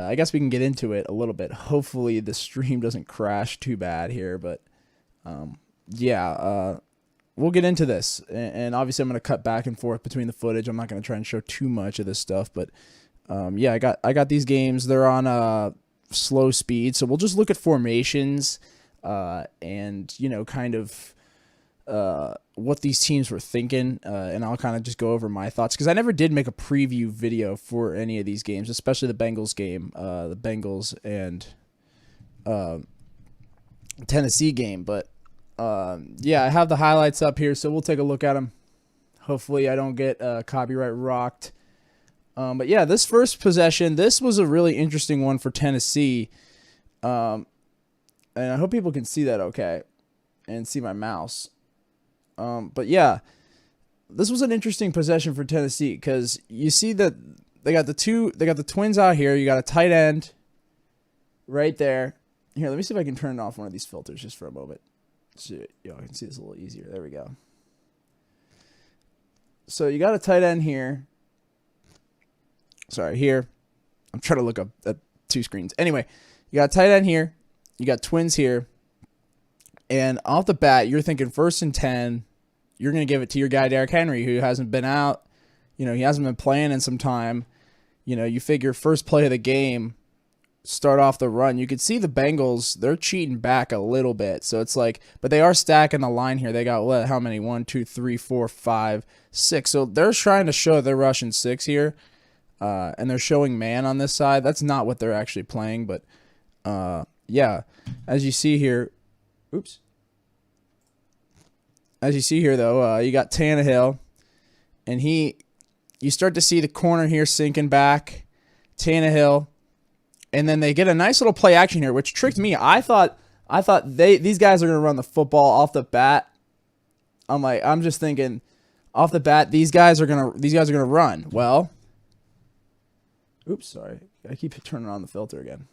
I guess we can get into it a little bit. Hopefully the stream doesn't crash too bad here, but yeah, we'll get into this. And obviously I'm going to cut back and forth between the footage. I'm not going to try and show too much of this stuff, but yeah, I got these games. They're on slow speed, so we'll just look at formations and, you know, kind of what these teams were thinking, and I'll kind of just go over my thoughts, because I never did make a preview video for any of these games, especially the Bengals game, the Bengals and Tennessee game. But yeah, I have the highlights up here, so we'll take a look at them. Hopefully I don't get copyright rocked. But yeah, this first possession, this was a really interesting one for Tennessee, and I hope people can see that okay and see my mouse. But yeah, this was an interesting possession for Tennessee, because you see that they got the twins out here. You got a tight end right there. Here, let me see if I can turn off one of these filters just for a moment. So y'all can see this a little easier. There we go. So you got a tight end here. Sorry, here. I'm trying to look up at two screens. Anyway, you got a tight end here. You got twins here. And off the bat, you're thinking 1st and 10. You're going to give it to your guy, Derrick Henry, who hasn't been out. You know, he hasn't been playing in some time. You know, you figure first play of the game, start off the run. You could see the Bengals, they're cheating back a little bit. So it's like, but they are stacking the line here. They got, what, how many? 1, 2, 3, 4, 5, 6. So they're trying to show they're rushing 6 here. And they're showing man on this side. That's not what they're actually playing. But, yeah, as you see here, oops. As you see here, though, you got Tannehill, and you start to see the corner here sinking back, Tannehill, and then they get a nice little play action here, which tricked me. I thought these guys are going to run the football off the bat. I'm just thinking off the bat these guys are going to run. Well, oops, sorry. I keep turning on the filter again.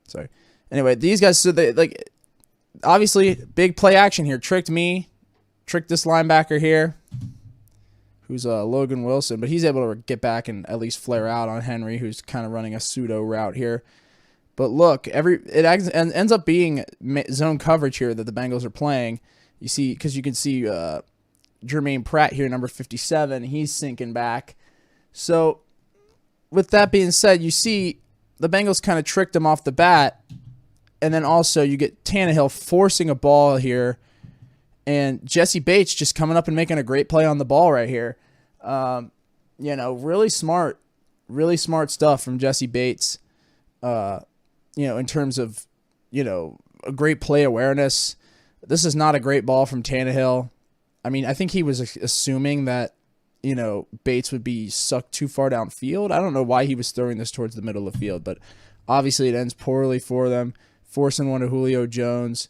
Sorry. Anyway, these guys, so they like, obviously big play action here. Tricked me, tricked this linebacker here, who's Logan Wilson, but he's able to get back and at least flare out on Henry, who's kind of running a pseudo route here. But look, it ends up being zone coverage here that the Bengals are playing. You see, because you can see Jermaine Pratt here, number 57. He's sinking back. So with that being said, you see the Bengals kind of tricked him off the bat. And then also you get Tannehill forcing a ball here, and Jesse Bates just coming up and making a great play on the ball right here. You know, really smart stuff from Jesse Bates. You know, in terms of, you know, a great play awareness. This is not a great ball from Tannehill. I mean, I think he was assuming that, you know, Bates would be sucked too far downfield. I don't know why he was throwing this towards the middle of the field, but obviously it ends poorly for them. Forcing one to Julio Jones.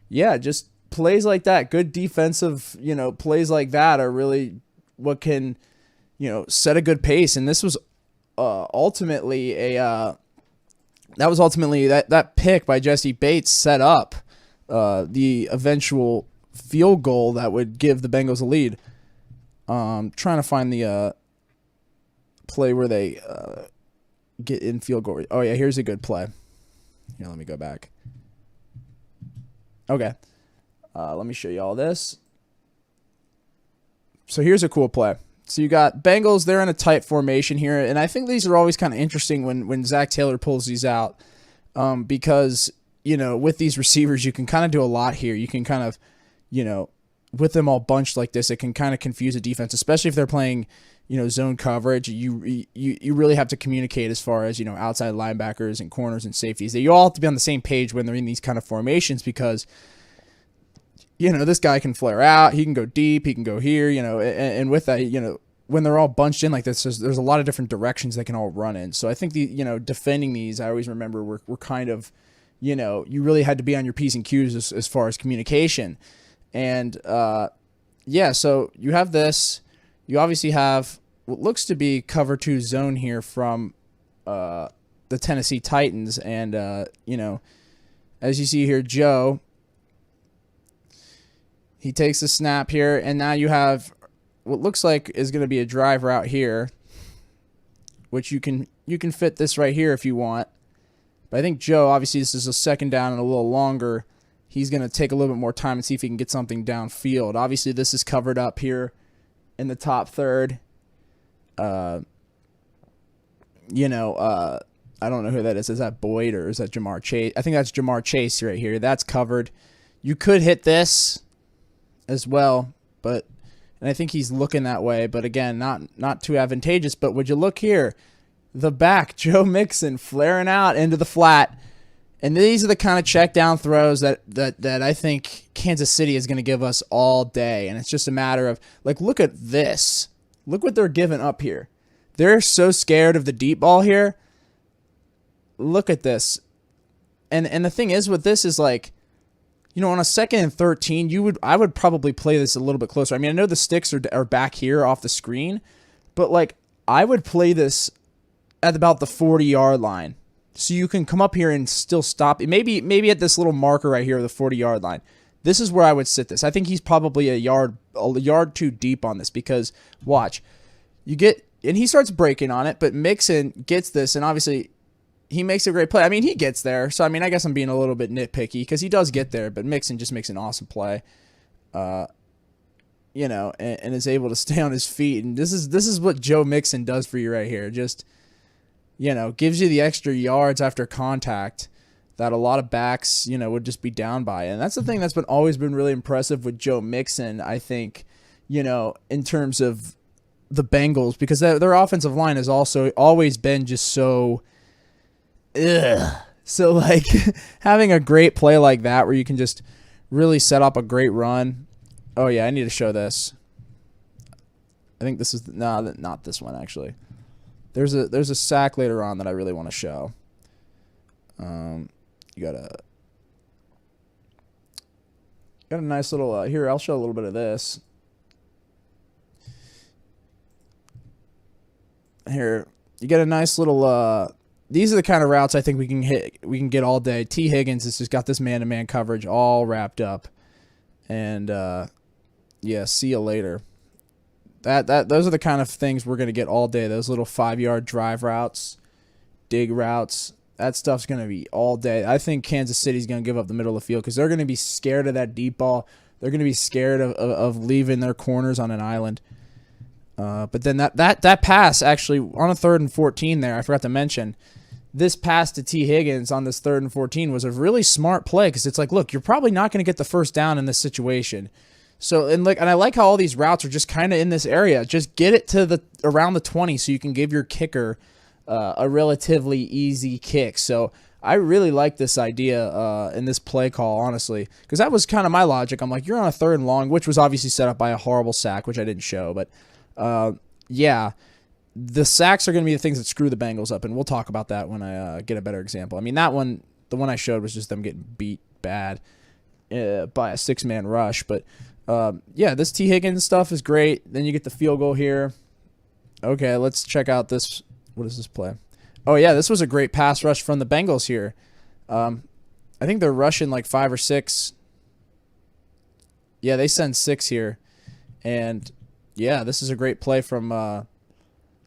Yeah, just plays like that. Good defensive, you know, plays like that are really what can, you know, set a good pace. And this was ultimately that pick by Jesse Bates set up the eventual field goal that would give the Bengals a lead. Trying to find the play where they get in field goal. Oh, yeah, here's a good play. Here, let me go back. Okay. Let me show you all this. So here's a cool play. So you got Bengals, they're in a tight formation here, and I think these are always kind of interesting when Zach Taylor pulls these out, because, you know, with these receivers, you can kind of do a lot here. You can kind of, you know, with them all bunched like this, it can kind of confuse a defense, especially if they're playing, you know, zone coverage. You really have to communicate as far as, you know, outside linebackers and corners and safeties. You all have to be on the same page when they're in these kind of formations, because, you know, this guy can flare out, he can go deep, he can go here, you know, and with that, you know, when they're all bunched in like this, there's a lot of different directions they can all run in. So I think you know, defending these, I always remember we're kind of, you know, you really had to be on your P's and Q's as far as communication. And yeah, so you have this. You obviously have what looks to be cover 2 zone here from the Tennessee Titans. And, you know, as you see here, Joe, he takes the snap here. And now you have what looks like is going to be a drive route here which you can fit this right here if you want. But I think Joe, obviously this is a second down and a little longer. He's going to take a little bit more time and see if he can get something downfield. Obviously this is covered up here in the top third. I don't know who that is. Is that Boyd or is that Jamar Chase? I think that's Jamar Chase right here. That's covered. You could hit this as well, and I think he's looking that way. But again, not too advantageous. But would you look here? The back, Joe Mixon, flaring out into the flat. And these are the kind of check down throws that I think Kansas City is going to give us all day. And it's just a matter of, like, look at this. Look what they're giving up here. They're so scared of the deep ball here. Look at this. And the thing is with this is, like, on a 2nd and 13, I would probably play this a little bit closer. I mean, I know the sticks are back here off the screen, but, like, I would play this at about the 40-yard line. So you can come up here and still stop. Maybe at this little marker right here, the 40-yard line. This is where I would sit this. I think he's probably a yard too deep on this because, watch, and he starts breaking on it, but Mixon gets this, and obviously he makes a great play. I mean, he gets there. So, I mean, I guess I'm being a little bit nitpicky because he does get there, but Mixon just makes an awesome play. And is able to stay on his feet. And this is what Joe Mixon does for you right here. Just, gives you the extra yards after contact that a lot of backs, would just be down by. And that's the thing that's always been really impressive with Joe Mixon, I think, in terms of the Bengals, because their offensive line has also always been just so, So, like, having a great play like that where you can just really set up a great run. Oh, yeah, I need to show this. I think this is, not this one, actually. There's a sack later on that I really want to show. You got a nice little, here, I'll show a little bit of this. Here, you get a nice little, these are the kind of routes I think we can get all day. T. Higgins has just got this man-to-man coverage all wrapped up. And, yeah, see you later. Those are the kind of things we're going to get all day. Those little 5-yard drive routes, dig routes. That stuff's going to be all day. I think Kansas City's going to give up the middle of the field because they're going to be scared of that deep ball. They're going to be scared of leaving their corners on an island. But then that pass, actually, on a 3rd and 14 there, I forgot to mention, this pass to T. Higgins on this 3rd and 14 was a really smart play because it's like, look, you're probably not going to get the first down in this situation. So, and I like how all these routes are just kind of in this area. Just get it to around the 20 so you can give your kicker a relatively easy kick. So I really like this idea in this play call, honestly, because that was kind of my logic. I'm like, you're on a 3rd and long, which was obviously set up by a horrible sack, which I didn't show. But, yeah, the sacks are going to be the things that screw the Bengals up, and we'll talk about that when I get a better example. I mean, the one I showed was just them getting beat bad by a 6-man rush. But, yeah, this T. Higgins stuff is great. Then you get the field goal here. Okay, let's check out this. What is this play? Oh, yeah, this was a great pass rush from the Bengals here. I think they're rushing like 5 or 6. Yeah, they send 6 here. And, yeah, this is a great play from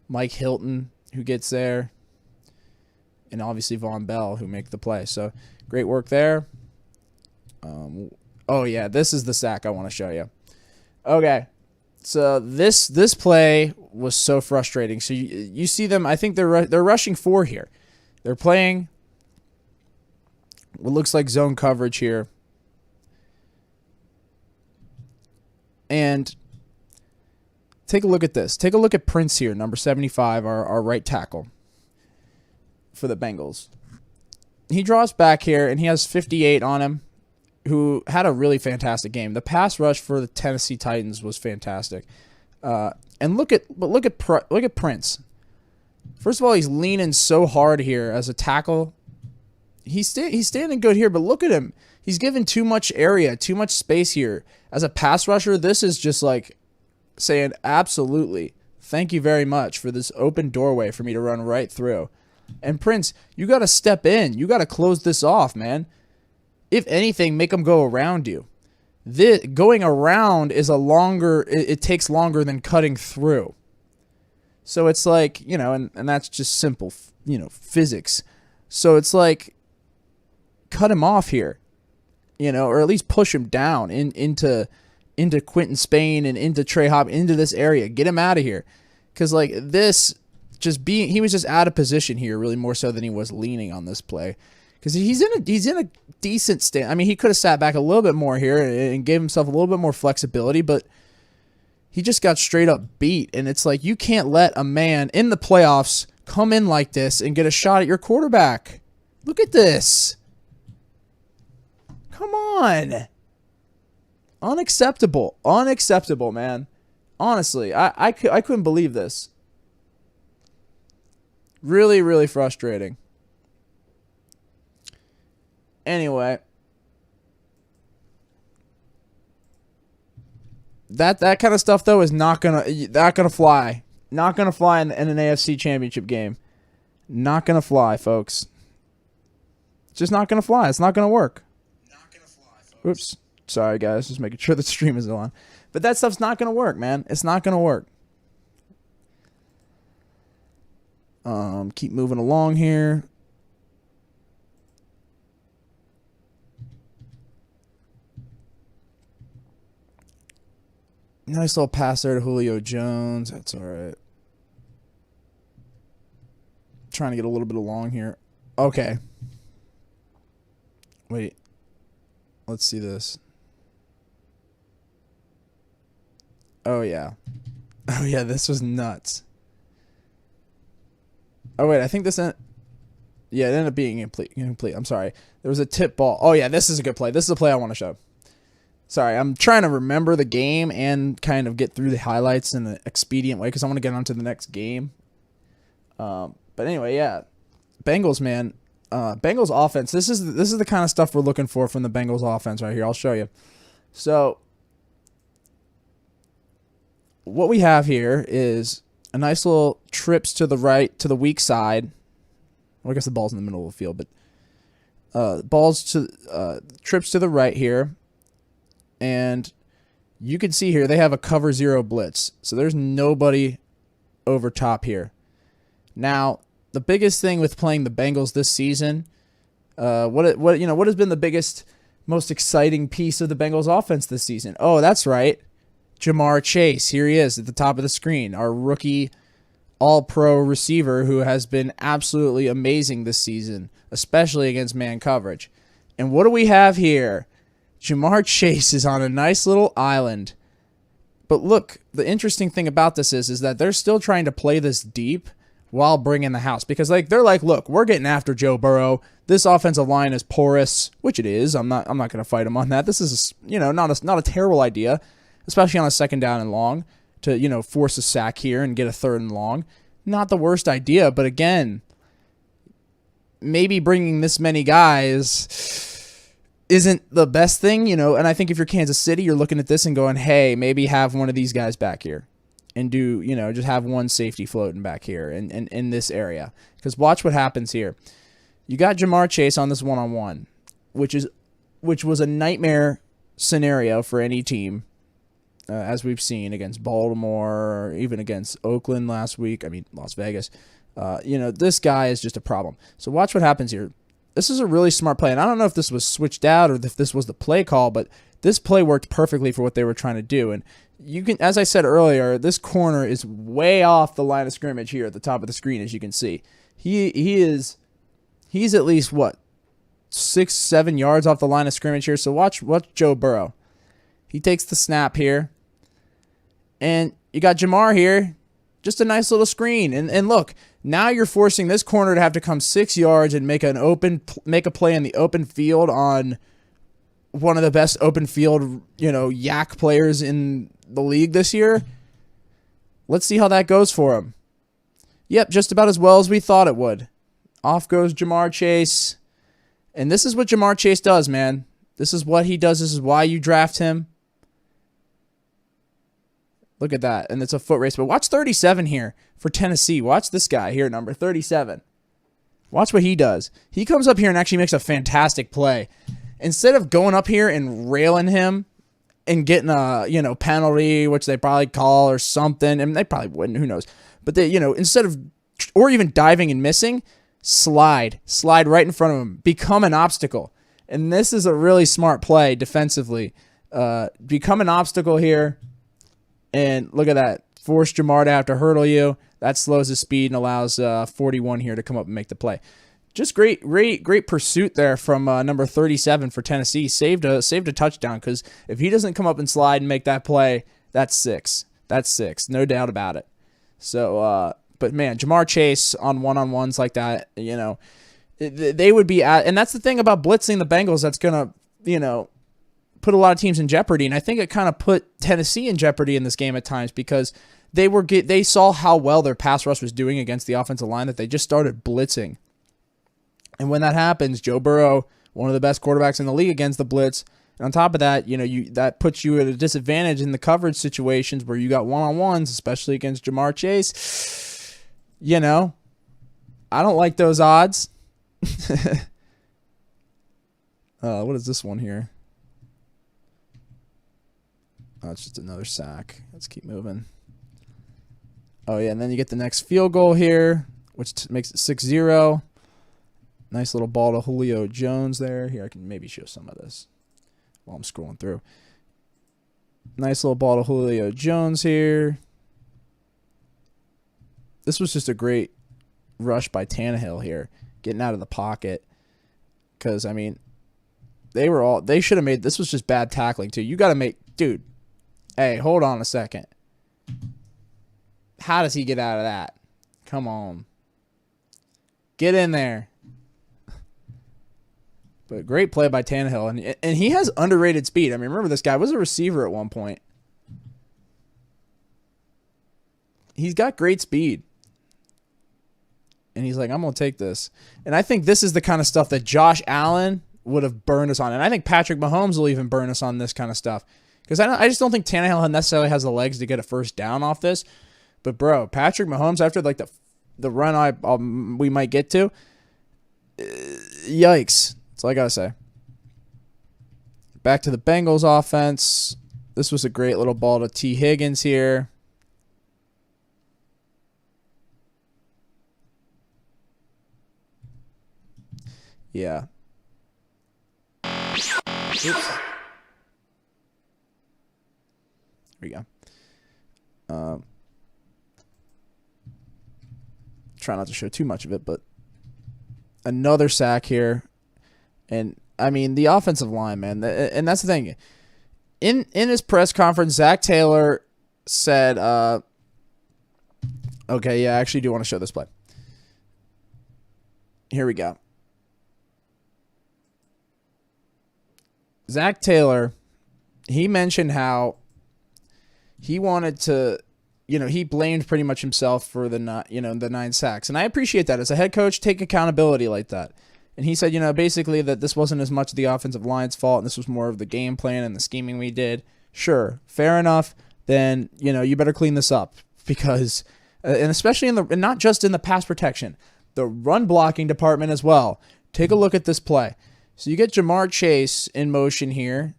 Mike Hilton, who gets there. And obviously Von Bell, who make the play. So, great work there. Oh, yeah, this is the sack I want to show you. Okay, so this play was so frustrating. So you see them, I think they're rushing 4 here. They're playing what looks like zone coverage here. And take a look at this. Take a look at Prince here, number 75, our right tackle for the Bengals. He draws back here, and he has 58 on him, who had a really fantastic game. The pass rush for the Tennessee Titans was fantastic. And look at Prince. First of all, he's leaning so hard here as a tackle. He's standing good here, but look at him. He's given too much area, too much space here. As a pass rusher, this is just like saying, absolutely, thank you very much for this open doorway for me to run right through. And Prince, you got to step in. You got to close this off, man. If anything, make them go around you. Going around is it takes longer than cutting through. So it's like, and that's just simple, physics. So it's like, cut him off here, or at least push him down into Quentin Spain and into Trey Hop, into this area. Get him out of here. Because, like, this he was just out of position here, really more so than he was leaning on this play. Because he's in a decent stand. I mean, he could have sat back a little bit more here and gave himself a little bit more flexibility, but he just got straight up beat. And it's like, you can't let a man in the playoffs come in like this and get a shot at your quarterback. Look at this. Come on. Unacceptable. Unacceptable, man. Honestly, I couldn't believe this. Really, really frustrating. Anyway, that kind of stuff though is not gonna fly. Not gonna fly in an AFC Championship game. Not gonna fly, folks. It's just not gonna fly. It's not gonna work. Not gonna fly, folks. Oops. Sorry, guys. Just making sure the stream is on. But that stuff's not gonna work, man. It's not gonna work. Keep moving along here. Nice little pass there to Julio Jones. That's all right. Trying to get a little bit along here. Okay. Wait. Let's see this. Oh, yeah. Oh, yeah, this was nuts. Oh, wait, I think this... Yeah, it ended up being incomplete. I'm sorry. There was a tip ball. Oh, yeah, this is a good play. This is a play I want to show. Sorry, I'm trying to remember the game and kind of get through the highlights in an expedient way because I want to get on to the next game. But anyway, yeah. Bengals, man. Bengals offense. This is the kind of stuff we're looking for from the Bengals offense right here. I'll show you. So, what we have here is a nice little trips to the right, to the weak side. Well, I guess the ball's in the middle of the field, but trips to the right here. And you can see here they have a cover 0 blitz. So there's nobody over top here. Now, the biggest thing with playing the Bengals this season, what has been the biggest, most exciting piece of the Bengals offense this season? Oh, that's right. Jamar Chase. Here he is at the top of the screen, our rookie all-pro receiver who has been absolutely amazing this season, especially against man coverage. And what do we have here? Jamar Chase is on a nice little island. But look, the interesting thing about this is that they're still trying to play this deep while bringing the house. Because they're like, look, we're getting after Joe Burrow. This offensive line is porous, which it is. I'm not going to fight him on that. This is, not a terrible idea, especially on a second down and long, to, force a sack here and get a third and long. Not the worst idea, but again, maybe bringing this many guys isn't the best thing, and I think if you're Kansas City, you're looking at this and going, hey, maybe have one of these guys back here and do, just have one safety floating back here and in this area. Because watch what happens here. You got Jamar Chase on this one-on-one, which was a nightmare scenario for any team, as we've seen against Baltimore or even against Oakland last week. I mean, Las Vegas. This guy is just a problem. So watch what happens here. This is a really smart play, and I don't know if this was switched out or if this was the play call, but this play worked perfectly for what they were trying to do. And you can, as I said earlier, this corner is way off the line of scrimmage here at the top of the screen, as you can see. He's at least, 6-7 yards off the line of scrimmage here. So watch Joe Burrow. He takes the snap here, and you got Jamar here. Just a nice little screen. And look, now you're forcing this corner to have to come 6 yards and make a play in the open field on one of the best open field, yak players in the league this year. Let's see how that goes for him. Yep, just about as well as we thought it would. Off goes Jamar Chase. And this is what Jamar Chase does, man. This is what he does. This is why you draft him. Look at that. And it's a foot race. But watch 37 here for Tennessee. Watch this guy here, number 37. Watch what he does. He comes up here and actually makes a fantastic play. Instead of going up here and railing him and getting a, penalty, which they probably call or something, and they probably wouldn't, who knows. But they, instead of, or even diving and missing, slide right in front of him, become an obstacle. And this is a really smart play defensively. Become an obstacle here. And look at that. Force Jamar to have to hurdle you. That slows his speed and allows 41 here to come up and make the play. Just great pursuit there from number 37 for Tennessee. Saved a touchdown, because if he doesn't come up and slide and make that play, that's 6. That's 6, no doubt about it. So, but man, Jamar Chase on one-on-ones like that, they would be at, and that's the thing about blitzing the Bengals that's gonna, put a lot of teams in jeopardy. And I think it kind of put Tennessee in jeopardy in this game at times, because they saw how well their pass rush was doing against the offensive line that they just started blitzing. And when that happens, Joe Burrow, one of the best quarterbacks in the league against the blitz, and on top of that, that puts you at a disadvantage in the coverage situations where you got one-on-ones, especially against Jamar Chase. I don't like those odds. What is this one here? Oh, it's just another sack. Let's keep moving. Oh, yeah, and then you get the next field goal here, which makes it 6-0. Nice little ball to Julio Jones there. Here, I can maybe show some of this while I'm scrolling through. Nice little ball to Julio Jones here. This was just a great rush by Tannehill here, getting out of the pocket. Because, they should have made, this was just bad tackling too. You got to make, dude, hey, hold on a second. How does he get out of that? Come on. Get in there. But great play by Tannehill. And he has underrated speed. Remember, this guy was a receiver at one point. He's got great speed. And he's like, I'm going to take this. And I think this is the kind of stuff that Josh Allen would have burned us on. And I think Patrick Mahomes will even burn us on this kind of stuff. Because I just don't think Tannehill necessarily has the legs to get a first down off this. But, bro, Patrick Mahomes, after like the run we might get to, yikes. That's all I got to say. Back to the Bengals offense. This was a great little ball to T. Higgins here. Yeah. Oops. Here we go. Try not to show too much of it, but another sack here. And, the offensive line, man, and that's the thing. In his press conference, Zach Taylor said, okay, yeah, I actually do want to show this play. Here we go. Zach Taylor, he mentioned how he wanted to, he blamed pretty much himself for the 9 sacks. And I appreciate that. As a head coach, take accountability like that. And he said, basically that this wasn't as much the offensive line's fault, and this was more of the game plan and the scheming we did. Sure, fair enough. Then, you better clean this up, because, and especially and not just in the pass protection, the run blocking department as well. Take a look at this play. So you get Jamar Chase in motion here,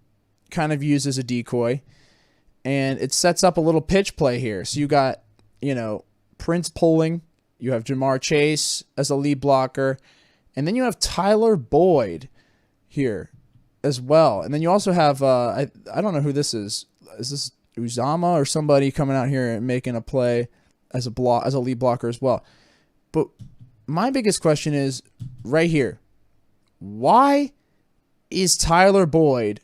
kind of used as a decoy, and it sets up a little pitch play here. So you got, Prince pulling, you have Jamar Chase as a lead blocker, and then you have Tyler Boyd here as well. And then you also have, I don't know who this is. Is this Uzama or somebody coming out here and making a play as a lead blocker as well? But my biggest question is right here. Why is Tyler Boyd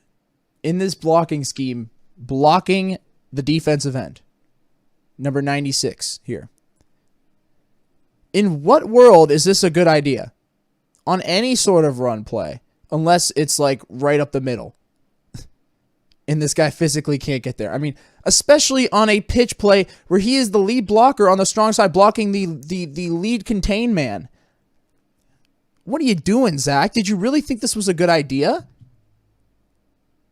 in this blocking scheme blocking the defensive end? Number 96 here. In what world is this a good idea? On any sort of run play, unless it's like right up the middle. And this guy physically can't get there. Especially on a pitch play where he is the lead blocker on the strong side, blocking the lead contain man. What are you doing, Zach? Did you really think this was a good idea?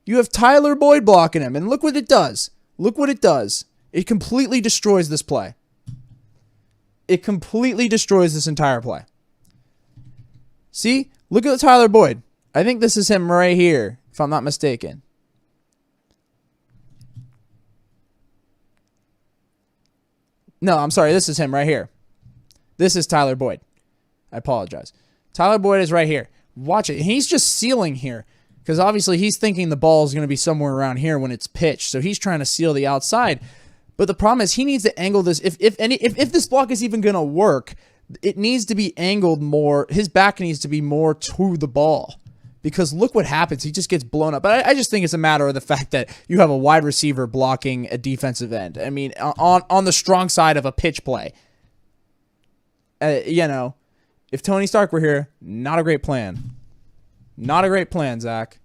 You have Tyler Boyd blocking him, and look what it does. Look what it does. It completely destroys this play. It completely destroys this entire play. See? Look at Tyler Boyd. I think this is him right here, if I'm not mistaken. No, I'm sorry. This is him right here. This is Tyler Boyd. I apologize. Tyler Boyd is right here. Watch it. He's just sealing here because obviously he's thinking the ball is going to be somewhere around here when it's pitched. So he's trying to seal the outside. But the problem is he needs to angle this. If this block is even going to work, it needs to be angled more. His back needs to be more to the ball because look what happens. He just gets blown up. But I just think it's a matter of the fact that you have a wide receiver blocking a defensive end. I mean, on the strong side of a pitch play. You know, if Tony Stark were here, not a great plan. Not a great plan, Zach.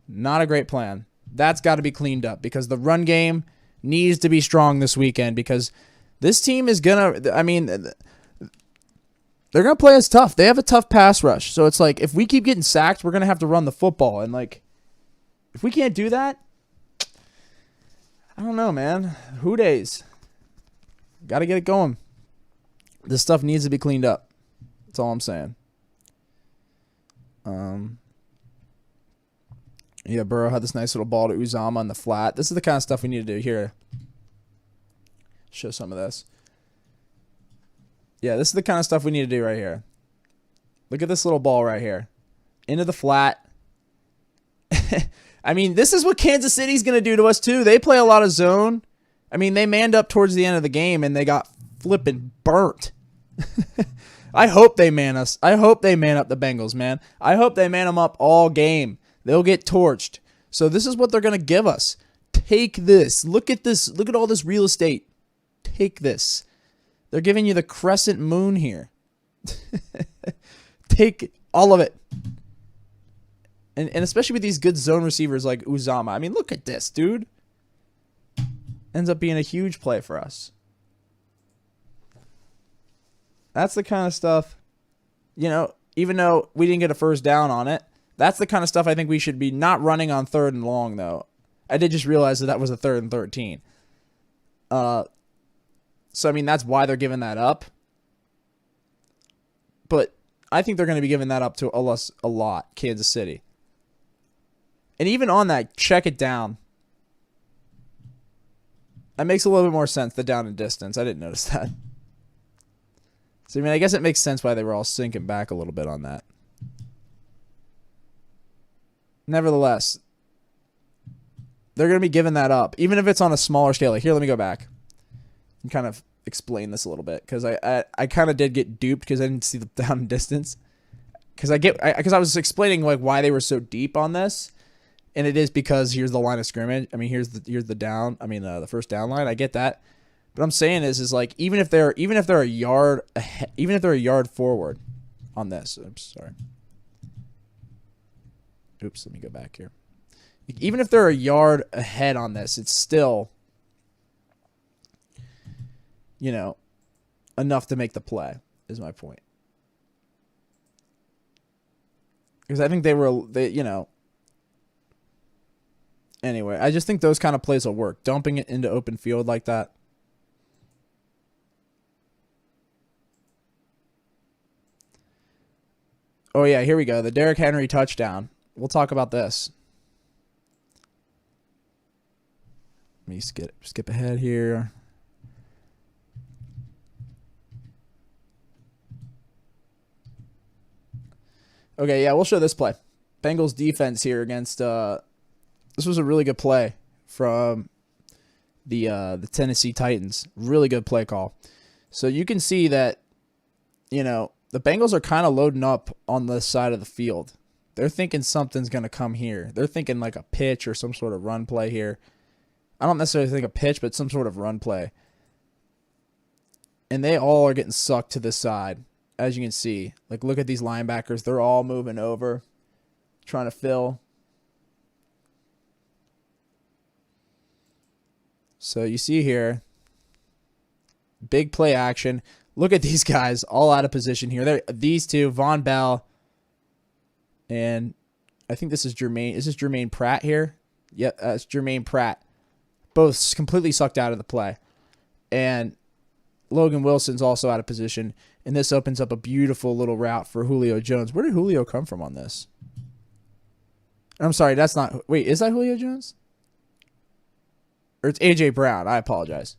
Not a great plan. That's got to be cleaned up because the run game needs to be strong this weekend because this team is going to, I mean, they're going to play us tough. They have a tough pass rush. So it's like if we keep getting sacked, we're going to have to run the football. And like, if we can't do that, I don't know, man. Who days? Got to get it going. This stuff needs to be cleaned up. That's all I'm saying. Yeah, Burrow had this nice little ball to Uzama on the flat. This is the kind of stuff we need to do here. Show some of this. Yeah, this is the kind of stuff we need to do right here. Look at this little ball right here. Into the flat. I mean, this is what Kansas City's going to do to us too. They play a lot of zone. I mean, they manned up towards the end of the game, and they got flipping burnt. I hope they man us. I hope they man up the Bengals, man. I hope they man them up all game. They'll get torched. So this is what they're going to give us. Take this. Look at this. Look at all this real estate. Take this. They're giving you the crescent moon here. Take all of it. And especially with these good zone receivers like Uzama. I mean, look at this, dude. Ends up being a huge play for us. That's the kind of stuff, you know, even though we didn't get a first down on it, that's the kind of stuff I think we should be not running on 3rd and long, though. I did just realize that was a 3rd and 13. So, I mean, that's why they're giving that up. But I think they're going to be giving that up to a lot, Kansas City. And even on that, check it down. That makes a little bit more sense, the down and distance. I didn't notice that. So, I mean, I guess it makes sense why they were all sinking back a little bit on that. Nevertheless, they're going to be giving that up, even if it's on a smaller scale. Like, here, let me go back and kind of explain this a little bit, because I kind of did get duped because I didn't see the down and distance. Because I was explaining like why they were so deep on this, and it is because here's the line of scrimmage. I mean, here's the down. I mean, the first down line. I get that. But I'm saying is like even if they're a yard ahead, even if they're a yard forward on this. Oops, sorry. Oops, let me go back here. Even if they're a yard ahead on this, it's still, you know, enough to make the play. Is my point. Because I think they you know. Anyway, I just think those kind of plays will work. Dumping it into open field like that. Oh, yeah, here we go. The Derrick Henry touchdown. We'll talk about this. Let me skip ahead here. Okay, yeah, we'll show this play. Bengals defense here against... this was a really good play from the Tennessee Titans. Really good play call. So you can see that, you know, the Bengals are kind of loading up on this side of the field. They're thinking something's going to come here. They're thinking like a pitch or some sort of run play here. I don't necessarily think a pitch, but some sort of run play. And they all are getting sucked to this side, as you can see. Like, look at these linebackers. They're all moving over, trying to fill. So you see here, big play action. Look at these guys all out of position here. These two, Von Bell, and I think this is Jermaine. Is this Jermaine Pratt here? Yep, it's Jermaine Pratt. Both completely sucked out of the play. And Logan Wilson's also out of position. And this opens up a beautiful little route for Julio Jones. Where did Julio come from on this? I'm sorry, that's not... Wait, is that Julio Jones? Or it's A.J. Brown. I apologize.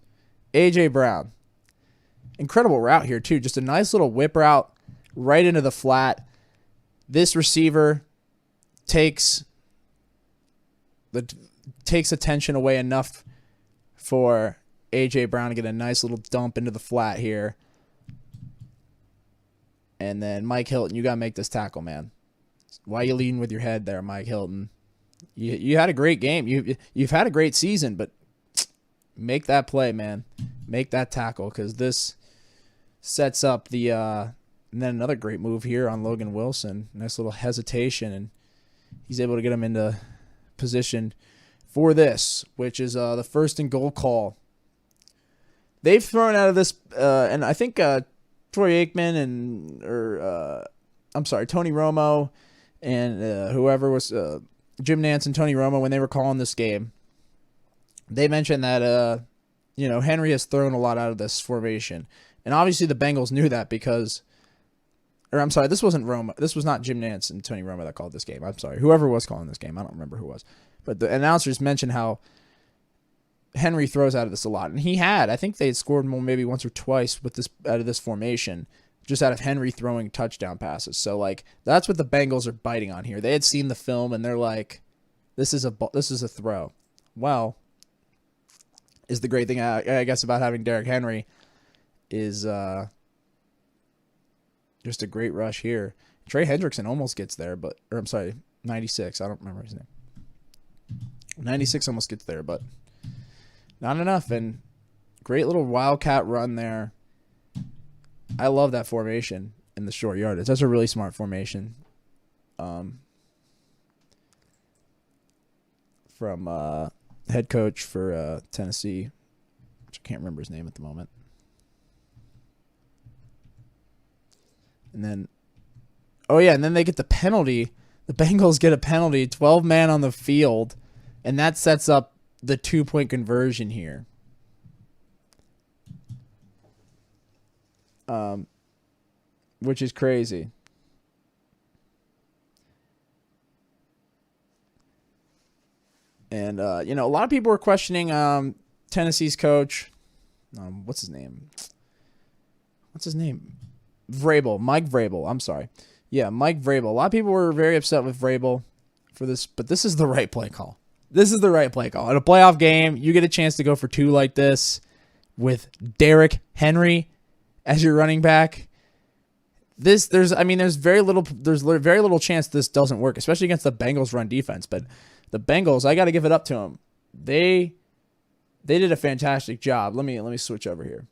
A.J. Brown. Incredible route here, too. Just a nice little whip route right into the flat. This receiver takes attention away enough for A.J. Brown to get a nice little dump into the flat here. And then Mike Hilton, you got to make this tackle, man. Why are you leading with your head there, Mike Hilton? You had a great game. You've had a great season, but make that play, man. Make that tackle, because this sets up the and then another great move here on Logan Wilson. Nice little hesitation, and he's able to get him into position for this, which is the 1st and goal call. They've thrown out of this, and I think Troy Aikman Tony Romo and whoever was Jim Nantz and Tony Romo, when they were calling this game, they mentioned that Henry has thrown a lot out of this formation, and obviously the Bengals knew that because, this wasn't Romo, this was not Jim Nantz and Tony Romo that called this game. I'm sorry, whoever was calling this game, I don't remember who was, but the announcers mentioned how Henry throws out of this a lot, and I think they had scored more maybe once or twice with this out of this formation, just out of Henry throwing touchdown passes. So like that's what the Bengals are biting on here. They had seen the film and they're like, this is a throw. Well, is the great thing I guess about having Derrick Henry is just a great rush here. Trey Hendrickson almost gets there, 96. I don't remember his name. 96 almost gets there, but not enough. And great little wildcat run there. I love that formation in the short yardage. That's a really smart formation. From head coach for Tennessee, which I can't remember his name at the moment. And then, and then they get the penalty. The Bengals get a penalty, 12 man on the field, and that sets up the 2-point conversion here. Which is crazy. And, a lot of people were questioning Tennessee's coach. What's his name? Vrabel. Mike Vrabel. I'm sorry. Yeah, Mike Vrabel. A lot of people were very upset with Vrabel for this, but this is the right play call. This is the right play call. In a playoff game, you get a chance to go for 2 like this with Derrick Henry as your running back. There's very little chance this doesn't work, especially against the Bengals run defense. But the Bengals, I got to give it up to them. They did a fantastic job. Let me switch over here.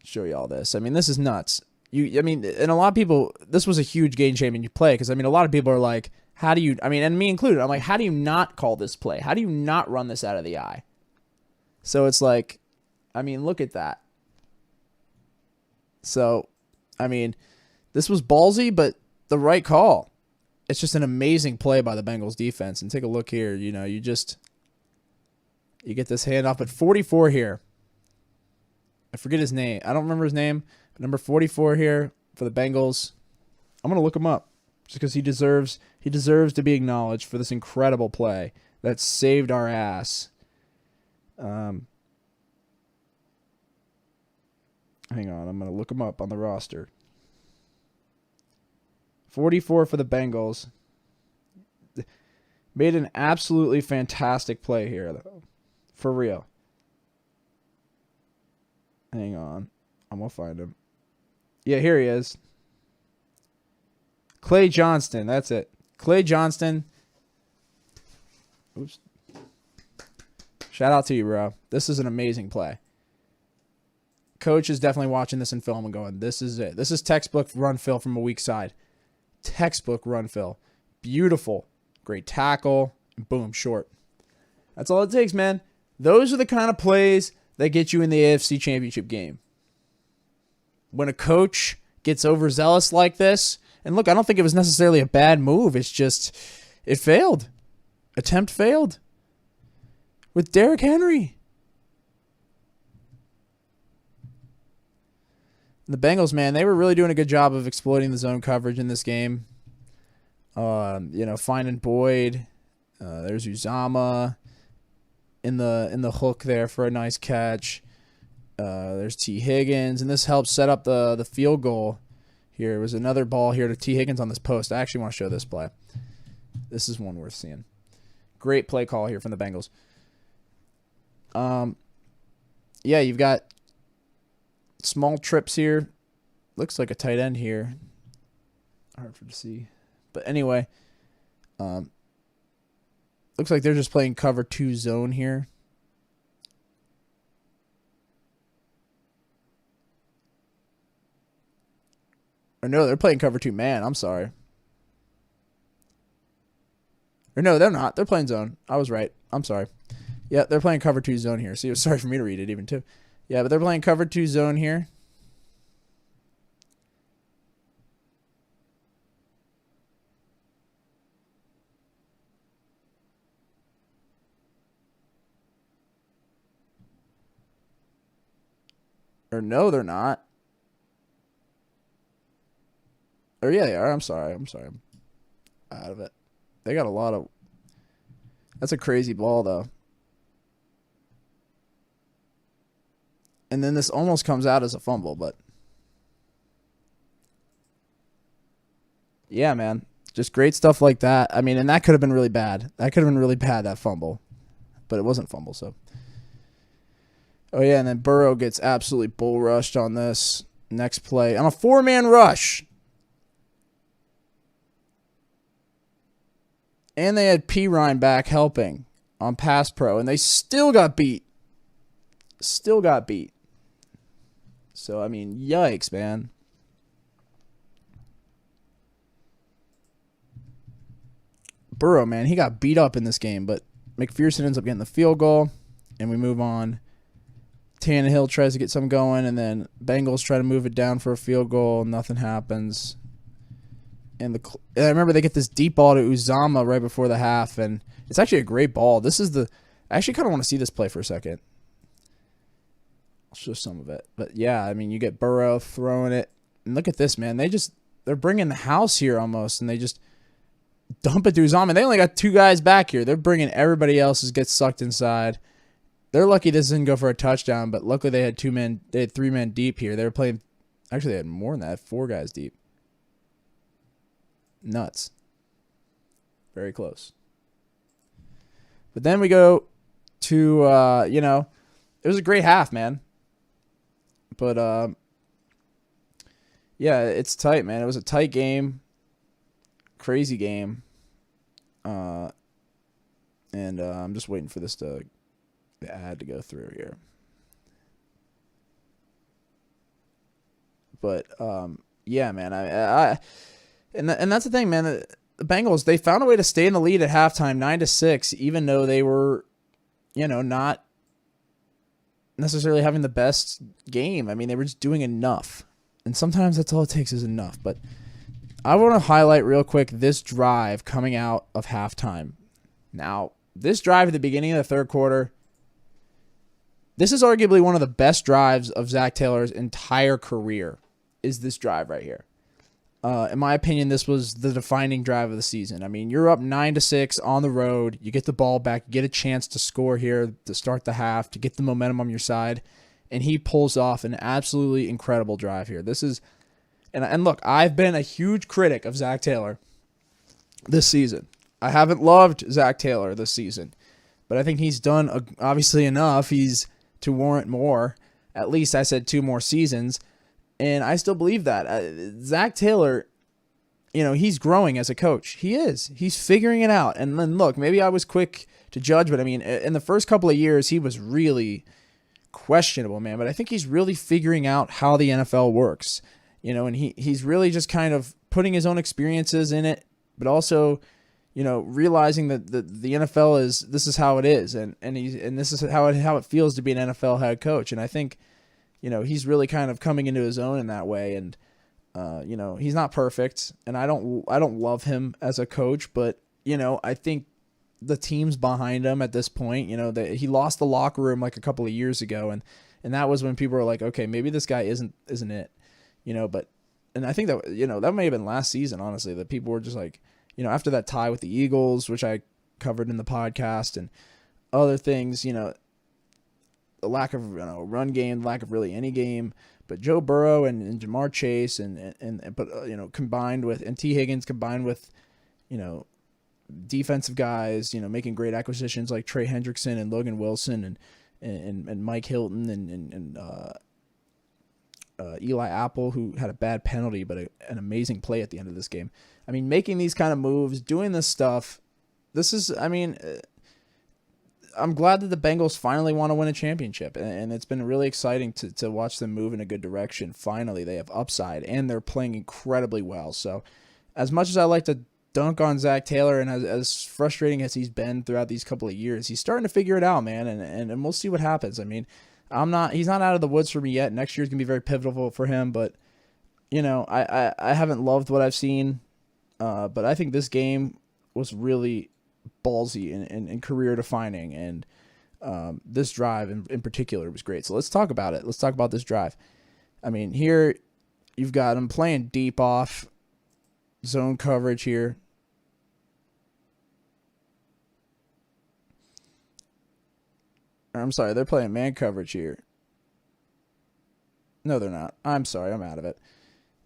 Show you all this. This is nuts. And a lot of people, this was a huge game-changing play because, a lot of people are like, how do you, and me included, I'm like, how do you not call this play? How do you not run this out of the eye? So it's like, look at that. So, this was ballsy, but the right call. It's just an amazing play by the Bengals defense. And take a look here. You get this handoff at 44 here. I forget his name. I don't remember his name. But number 44 here for the Bengals. I'm going to look him up just because he deserves to be acknowledged for this incredible play that saved our ass. Hang on. I'm going to look him up on the roster. 44 for the Bengals. Made an absolutely fantastic play here, though. For real. Hang on. I'm going to find him. Yeah, here he is. Clay Johnston. That's it. Clay Johnston. Oops. Shout out to you, bro. This is an amazing play. Coach is definitely watching this in film and going, this is it. This is textbook run fill from a weak side. Textbook run fill. Beautiful. Great tackle. Boom, short. That's all it takes, man. Those are the kind of plays that get you in the AFC Championship game. When a coach gets overzealous like this, and look, I don't think it was necessarily a bad move. It's just, it failed. Attempt failed. With Derrick Henry. The Bengals, man, they were really doing a good job of exploiting the zone coverage in this game. Finding Boyd. There's Uzama. in the hook there for a nice catch. There's T. Higgins, and this helps set up the field goal. Here was another ball here to T. Higgins on this post. I actually want to show this play. This is one worth seeing. Great play call here from the Bengals. Yeah, you've got small trips here. Looks like a tight end here. Hard for to see. But anyway, looks like they're just playing cover 2 zone here. Or no, they're playing cover 2 man. I'm sorry. Or no, they're not. They're playing zone. I was right. I'm sorry. Yeah, they're playing cover 2 zone here. See, it was sorry for me to read it even too. Yeah, but they're playing cover 2 zone here. Or no, they're not. Or yeah, they are. I'm sorry. I'm out of it. They got a lot of... That's a crazy ball, though. And then this almost comes out as a fumble, but... Yeah, man. Just great stuff like that. I mean, and that could have been really bad. That could have been really bad, that fumble. But it wasn't fumble, so... Oh, yeah, and then Burrow gets absolutely bull rushed on this next play. On a 4-man rush. And they had P. Ryan back helping on pass pro, and they still got beat. Still got beat. So, I mean, yikes, man. Burrow, man, he got beat up in this game, but McPherson ends up getting the field goal, and we move on. Tannehill tries to get some going, and then Bengals try to move it down for a field goal. Nothing happens. And I remember they get this deep ball to Uzama right before the half, and it's actually a great ball. This is I actually kind of want to see this play for a second. I'll show some of it. But, yeah, I mean, you get Burrow throwing it. And look at this, man. They're bringing the house here almost, and they just dump it to Uzama. They only got 2 guys back here. They're bringing everybody else gets sucked inside. They're lucky this didn't go for a touchdown, but luckily they had 2 men. They had 3 men deep here. They were playing. Actually, they had more than that. 4 guys deep. Nuts. Very close. But then we go to it was a great half, man. But yeah, it's tight, man. It was a tight game. Crazy game. And I'm just waiting for the ad to go through here. But yeah, man, and that's the thing, man. The Bengals, they found a way to stay in the lead at halftime, 9-6, even though they were, not necessarily having the best game. I mean, they were just doing enough, and sometimes that's all it takes is enough. But I want to highlight real quick this drive coming out of halftime. Now, this drive at the beginning of the third quarter. This is arguably one of the best drives of Zach Taylor's entire career, is this drive right here. In my opinion, this was the defining drive of the season. I mean, you're up 9-6 on the road. You get the ball back, you get a chance to score here to start the half, to get the momentum on your side, and he pulls off an absolutely incredible drive here. This is, and look, I've been a huge critic of Zach Taylor this season. I haven't loved Zach Taylor this season, but I think he's done obviously enough. He's to warrant more. At least I said 2 more seasons. And I still believe that. Zach Taylor, he's growing as a coach. He is. He's figuring it out. And then, look, maybe I was quick to judge, but I mean, in the first couple of years, he was really questionable, man. But I think he's really figuring out how the NFL works. And he's really just kind of putting his own experiences in it, but also, realizing that the NFL this is how it is, and this is how it feels to be an NFL head coach. And I think, he's really kind of coming into his own in that way. And, he's not perfect, and I don't love him as a coach, but, I think the team's behind him at this point. He lost the locker room like a couple of years ago, and that was when people were like, okay, maybe this guy isn't it, but, and I think that, that may have been last season, honestly, that people were just like, after that tie with the Eagles, which I covered in the podcast, and other things, the lack of run game, lack of really any game. But Joe Burrow and Jamar Chase combined with, and T Higgins combined with, defensive guys, making great acquisitions like Trey Hendrickson and Logan Wilson and Mike Hilton and Eli Apple, who had a bad penalty but an amazing play at the end of this game. I mean, making these kind of moves, doing this stuff. I'm glad that the Bengals finally want to win a championship, and it's been really exciting to watch them move in a good direction. Finally, they have upside, and they're playing incredibly well. So, as much as I like to dunk on Zach Taylor, and as frustrating as he's been throughout these couple of years, he's starting to figure it out, man, and we'll see what happens. I mean, he's not out of the woods for me yet. Next year's gonna be very pivotal for him, but I haven't loved what I've seen, but I think this game was really ballsy and career defining, and this drive in particular was great. So let's talk about it. Let's talk about this drive. I mean, here you've got him playing deep off zone coverage here. I'm sorry, they're playing man coverage here. No, they're not. I'm sorry, I'm out of it.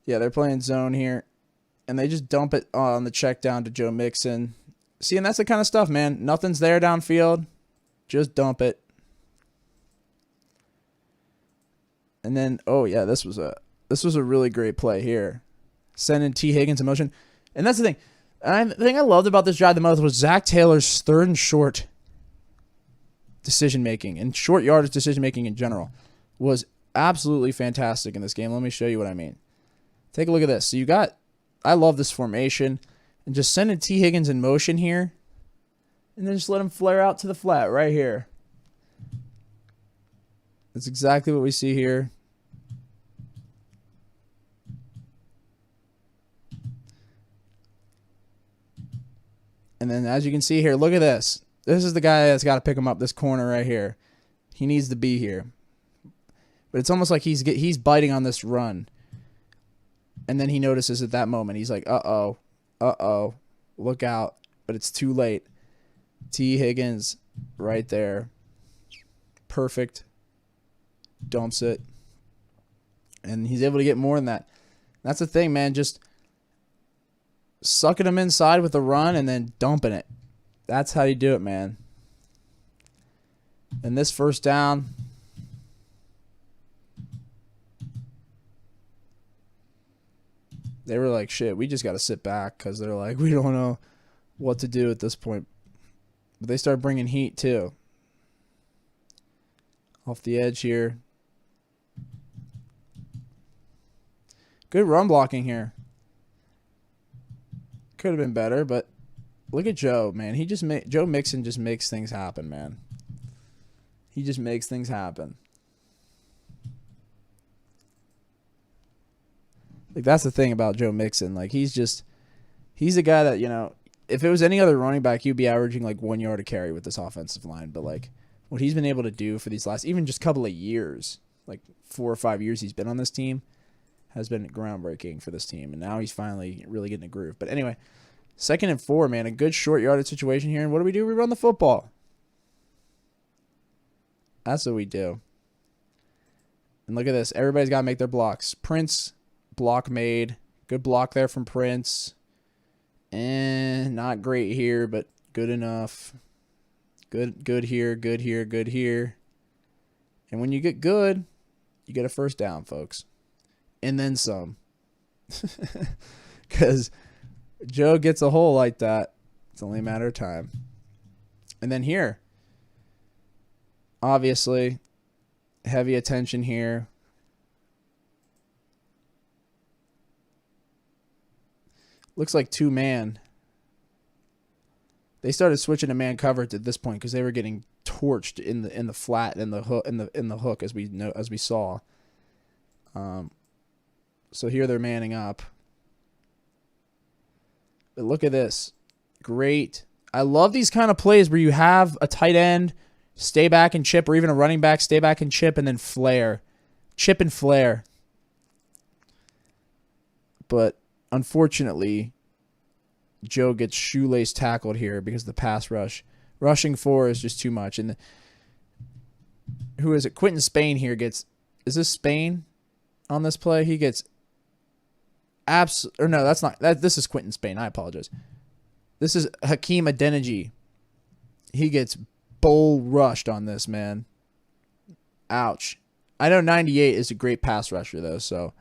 Yeah, they're playing zone here, and they just dump it on the check down to Joe Mixon. See, and that's the kind of stuff, man. Nothing's there downfield. Just dump it. And then, oh yeah, this was a really great play here. Sending T. Higgins in motion. And that's the thing. The thing I loved about this drive the most was Zach Taylor's third and short decision-making and short yardage decision-making in general was absolutely fantastic in this game. Let me show you what I mean. Take a look at this. So I love this formation. And just sending T. Higgins in motion here. And then just let him flare out to the flat right here. That's exactly what we see here. And then as you can see here, look at this. This is the guy that's got to pick him up, this corner right here. He needs to be here. But it's almost like he's biting on this run. And then he notices at that moment, he's like, uh-oh, look out. But it's too late. T. Higgins right there. Perfect. Dumps it. And he's able to get more than that. That's the thing, man. Just sucking him inside with a run and then dumping it. That's how you do it, man. And this first down, they were like, shit, we just got to sit back because they're like, we don't know what to do at this point. But they start bringing heat too. Off the edge here. Good run blocking here. Could have been better, but look at Joe, man. Joe Mixon just makes things happen, man. He just makes things happen. Like, that's the thing about Joe Mixon. Like, he's a guy that, if it was any other running back, he'd be averaging like 1 yard a carry with this offensive line. But like, what he's been able to do for these last, even just couple of years, like 4 or 5 years he's been on this team, has been groundbreaking for this team. And now he's finally really getting a groove. But anyway, 2nd and 4, man. A good short yardage situation here. And what do? We run the football. That's what we do. And look at this. Everybody's got to make their blocks. Prince, block made. Good block there from Prince. And not great here, but good enough. Good here, good here, good here. And when you get good, you get a first down, folks. And then some. Because Joe gets a hole like that. It's only a matter of time. And then here, obviously, heavy attention here. Looks like 2-man. They started switching to man coverage at this point because they were getting torched in the flat and the hook as we saw. So here they're manning up. But look at this. Great. I love these kind of plays where you have a tight end stay back and chip, or even a running back stay back and chip, and then flare. Chip and flare. But unfortunately, Joe gets shoelace tackled here because the pass rush Rushing 4 is just too much. And who is it? Quentin Spain here gets... Is this Spain on this play? He gets... Or no, that's not... This is Quentin Spain. I apologize. This is Hakeem Adeniji. He gets bull rushed on this, man. Ouch. I know 98 is a great pass rusher, though, so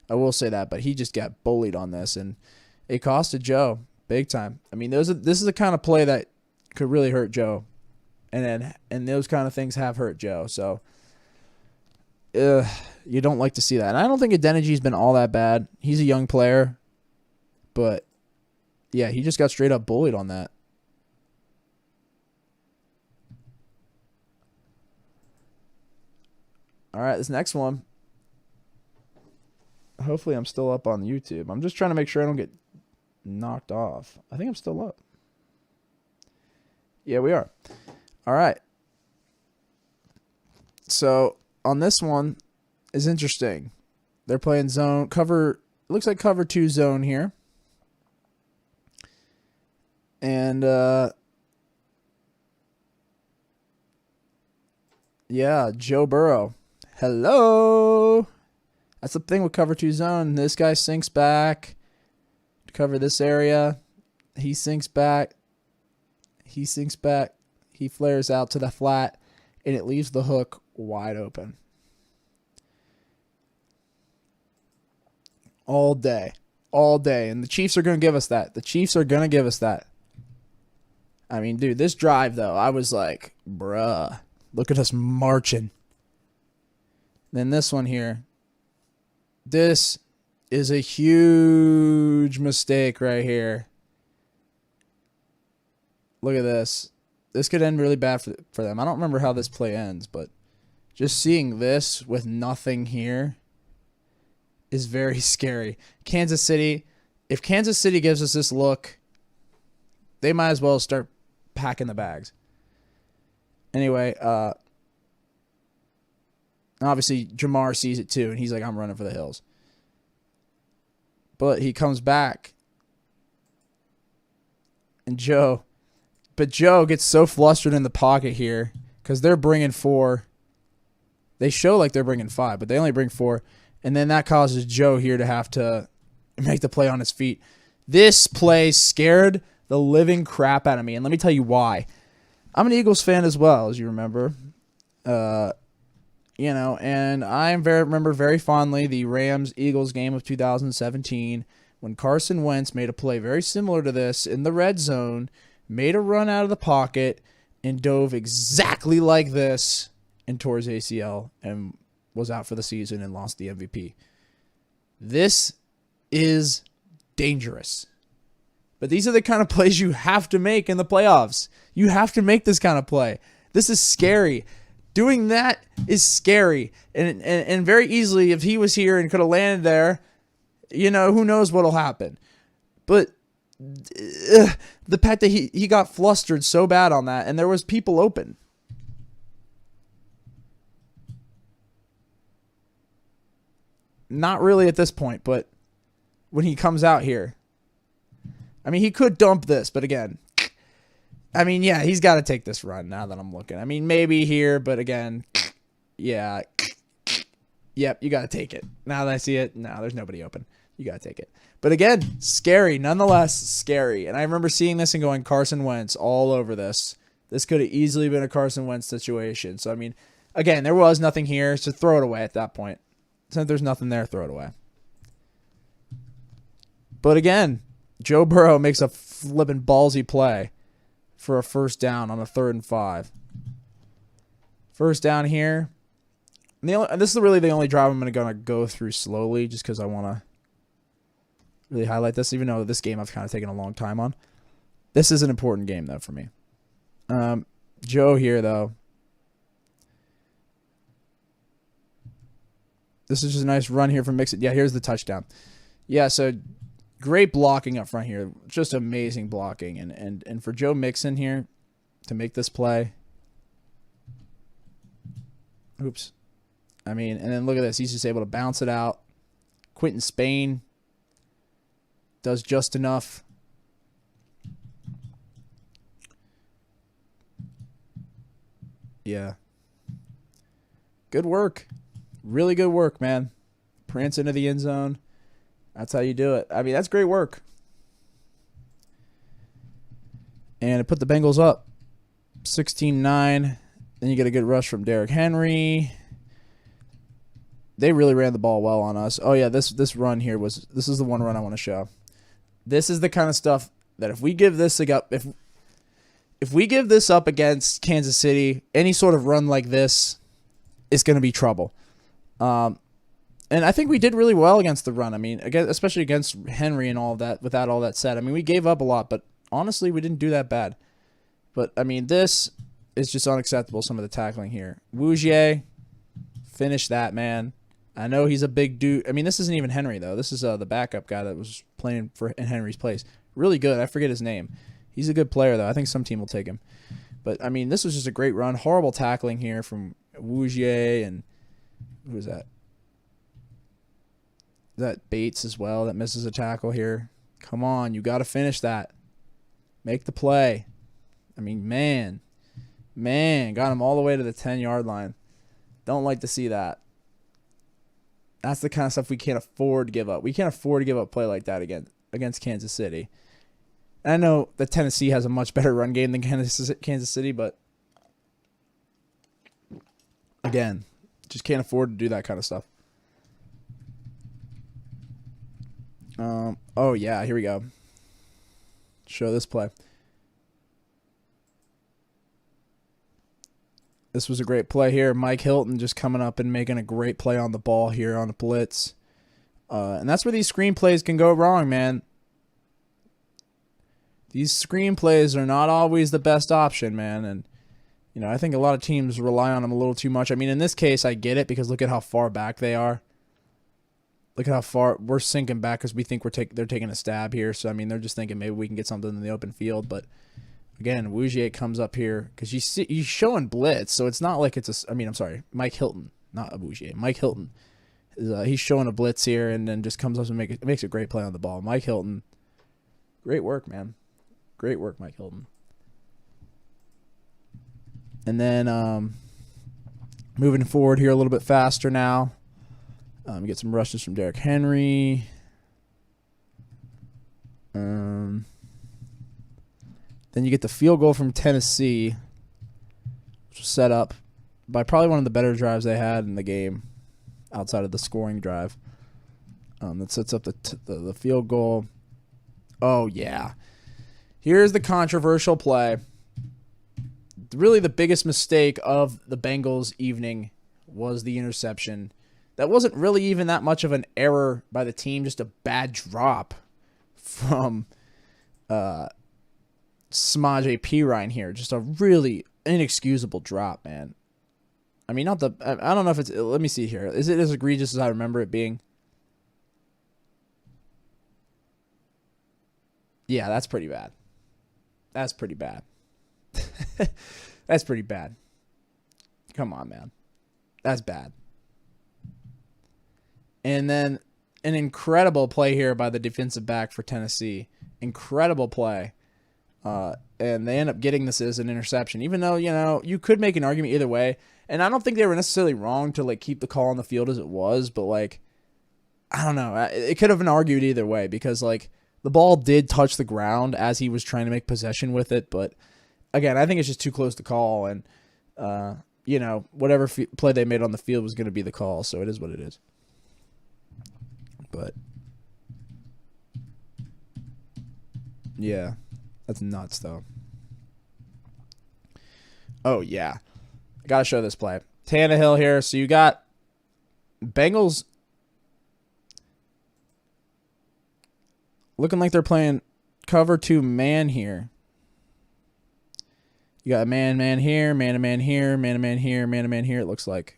I will say that. But he just got bullied on this, and it costed Joe big time. I mean, this is the kind of play that could really hurt Joe, and those kind of things have hurt Joe. So you don't like to see that. And I don't think Adeniji's been all that bad. He's a young player, but yeah, he just got straight up bullied on that. All right, this next one. Hopefully I'm still up on YouTube. I'm just trying to make sure I don't get knocked off. I think I'm still up. Yeah, we are. All right. So on this one is interesting. They're playing zone cover. It looks like cover 2 zone here. And yeah, Joe Burrow. Hello. That's the thing with cover 2 zone. This guy sinks back to cover this area. He sinks back. He sinks back. He flares out to the flat, and it leaves the hook wide open. All day. All day. And the Chiefs are going to give us that. The Chiefs are going to give us that. I mean, dude, this drive, though, I was like, bruh, look at us marching. Then this one here. This is a huge mistake right here. Look at this. This could end really bad for them. I don't remember how this play ends, but just seeing this with nothing here is very scary. Kansas City, if Kansas City gives us this look, they might as well start packing the bags. Anyway, obviously Jamar sees it too, and he's like, I'm running for the hills. But he comes back, and Joe gets so flustered in the pocket here because they're bringing 4. They show like they're bringing 5, but they only bring 4. And then that causes Joe here to have to make the play on his feet. This play scared the living crap out of me. And let me tell you why. I'm an Eagles fan as well, as you remember. And I remember very fondly the Rams-Eagles game of 2017 when Carson Wentz made a play very similar to this in the red zone, made a run out of the pocket, and dove exactly like this and tore his ACL and was out for the season and lost the MVP. This is dangerous. But these are the kind of plays you have to make in the playoffs. You have to make this kind of play. This is scary. Doing that is scary. And very easily, if he was here and could have landed there, who knows what'll happen. But the fact that he got flustered so bad on that, and there was people open. Not really at this point, but when he comes out here. I mean, he could dump this, but again, I mean, yeah, he's got to take this run now that I'm looking. I mean, maybe here, but again, yeah. Yep, you got to take it. Now that I see it, no, there's nobody open. You got to take it. But again, scary, nonetheless, scary. And I remember seeing this and going, Carson Wentz all over this. This could have easily been a Carson Wentz situation. So, I mean, again, there was nothing here, so throw it away at that point. Since there's nothing there, throw it away. But again, Joe Burrow makes a flippin' ballsy play for a first down on a 3rd and 5. First down here. And this is really the only drive I'm going to go through slowly just because I want to really highlight this, even though this game I've kind of taken a long time on. This is an important game, though, for me. Joe here, though. This is just a nice run here from Mixon. Yeah, here's the touchdown. Yeah, so great blocking up front here. Just amazing blocking. And for Joe Mixon here to make this play. Oops. I mean, and then look at this. He's just able to bounce it out. Quentin Spain does just enough. Yeah. Good work. Really good work, man. Prance into the end zone. That's how you do it. I mean, that's great work. And it put the Bengals up 16-9. Then you get a good rush from Derrick Henry. They really ran the ball well on us. Oh, yeah, this run here this is the one run I want to show. This is the kind of stuff that if we give this if we give this up against Kansas City, any sort of run like this is going to be trouble. And I think we did really well against the run. I mean, especially against Henry and all of that, without all that said. I mean, we gave up a lot, but honestly, we didn't do that bad. But, I mean, this is just unacceptable, some of the tackling here. Wougier, finish that, man. I know he's a big dude. I mean, this isn't even Henry, though. This is the backup guy that was playing in Henry's place. Really good. I forget his name. He's a good player, though. I think some team will take him. But, I mean, this was just a great run. Horrible tackling here from Wougier and who is that? That Bates as well that misses a tackle here. Come on, you got to finish that. Make the play. I mean, man, got him all the way to the 10-yard line. Don't like to see that. That's the kind of stuff we can't afford to give up. We can't afford to give up a play like that against Kansas City. And I know that Tennessee has a much better run game than Kansas City, but again, just can't afford to do that kind of stuff. Oh, yeah, here we go. Show this play. This was a great play here. Mike Hilton just coming up and making a great play on the ball here on a blitz. And that's where these screenplays can go wrong, man. These screenplays are not always the best option, man. And, you know, I think a lot of teams rely on them a little too much. I mean, in this case, I get it because look at how far back they are. Look at how far we're sinking back because we think they're taking a stab here. So, I mean, they're just thinking maybe we can get something in the open field. But, again, Wougier comes up here because he's showing blitz. So, it's not like Mike Hilton, not Wougier. Mike Hilton. He's showing a blitz here and then just comes up and makes a great play on the ball. Mike Hilton, great work, man. Great work, Mike Hilton. And then moving forward here a little bit faster now. Get some rushes from Derrick Henry. Then you get the field goal from Tennessee, which was set up by probably one of the better drives they had in the game outside of the scoring drive. That sets up the field goal. Oh, yeah. Here's the controversial play. Really the biggest mistake of the Bengals' evening was the interception. That wasn't really even that much of an error by the team, just a bad drop from Samaje Perine here. Just a really inexcusable drop, man. I mean, I don't know if it's, let me see here. Is it as egregious as I remember it being? Yeah, that's pretty bad. That's pretty bad. That's pretty bad. Come on, man. That's bad. And then an incredible play here by the defensive back for Tennessee. Incredible play. And they end up getting this as an interception. Even though, you know, you could make an argument either way. And I don't think they were necessarily wrong to, like, keep the call on the field as it was. But, like, I don't know. It could have been argued either way because, like, the ball did touch the ground as he was trying to make possession with it. But, again, I think it's just too close to call. And, you know, whatever play they made on the field was going to be the call. So it is what it is. But, yeah, that's nuts, though. Oh, yeah. I got to show this play. Tannehill here. So you got Bengals looking like they're playing cover 2 man here. You got man here, man here, man here, man here, it looks like.